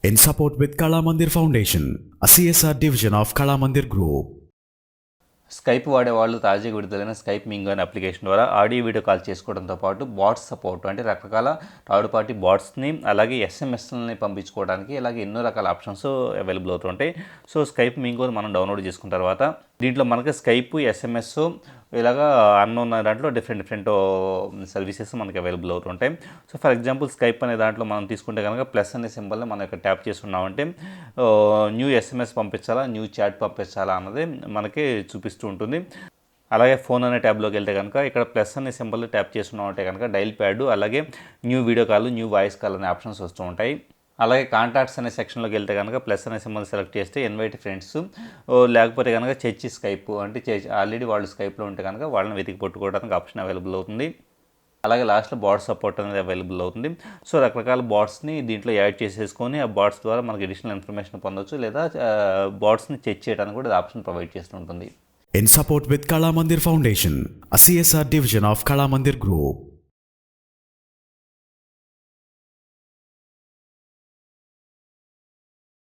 in support with Kala Mandir Foundation, a CSR division of Kala Mandir Group. Skype వాడేవాళ్ళు తాజాగా విడుదలైన Skype Ming అనే application ద్వారా audio video call చేసుకోవడంతో పాటు బాట్స్ సపోర్ట్ అంటే రకరకాల థర్డ్ పార్టీ బాట్స్ని అలాగే ఎస్ఎంఎస్ని పంపించుకోవడానికి ఇలాగే ఎన్నో రకాల ఆప్షన్స్ అవైలబుల్ అవుతుంటాయి. సో స్కైప్ మింగ్ మనం డౌన్లోడ్ చేసుకున్న తర్వాత దీంట్లో మనకి స్కైప్ ఎస్ఎంఎస్ ఇలాగా అన్నోన్న దాంట్లో డిఫరెంట్ సర్వీసెస్ మనకి అవైలబుల్ అవుతుంటాయి. సో ఫర్ ఎగ్జాంపుల్ స్కైప్ అనే దాంట్లో మనం తీసుకుంటే కనుక ప్లస్ అనే సింబల్ని మనం ఇక్కడ ట్యాప్ చేస్తున్నామంటే న్యూ ఎస్ఎంఎస్ పంపించాలా, న్యూ చాట్ పంపించాలా అన్నది మనకి చూపిస్తూ ఉంటుంది. అలాగే ఫోన్ అనే ట్యాబ్లోకి వెళ్తే కనుక ఇక్కడ ప్లస్ అనే సింబల్ ట్యాప్ చేస్తున్నామంటే కనుక డైల్ ప్యాడ్, అలాగే new video call, new voice call అనే ఆప్షన్స్ వస్తూ ఉంటాయి. అలాగే కాంటాక్ట్స్ అనే సెక్షన్లోకి వెళ్తే కనుక ప్లస్ అనే సింబల్ సెలెక్ట్ చేస్తే ఇన్వైట్ ఫ్రెండ్స్, లేకపోతే కనుక చర్చి స్కైప్ అంటే ఆల్రెడీ వాళ్ళు స్కైప్లో ఉంటే కనుక వాళ్ళని వెతికి పట్టుకోవడానికి ఆప్షన్ అవైలబుల్ అవుతుంది. అలాగే లాస్ట్లో బాట్ సపోర్ట్ అనేది అవైలబుల్ అవుతుంది. సో రకరకాల బాట్స్ని దీంట్లో యాడ్ చేసేసుకొని ఆ బాట్స్ ద్వారా మనకి అడిషనల్ ఇన్ఫర్మేషన్ పొందవచ్చు, లేదా బాట్స్ని చెక్ చేయడానికి కూడా ఆప్షన్ ప్రొవైడ్ చేస్తుంటుంది. In support with Kala Mandir Foundation, a CSR division of Kala Mandir Group.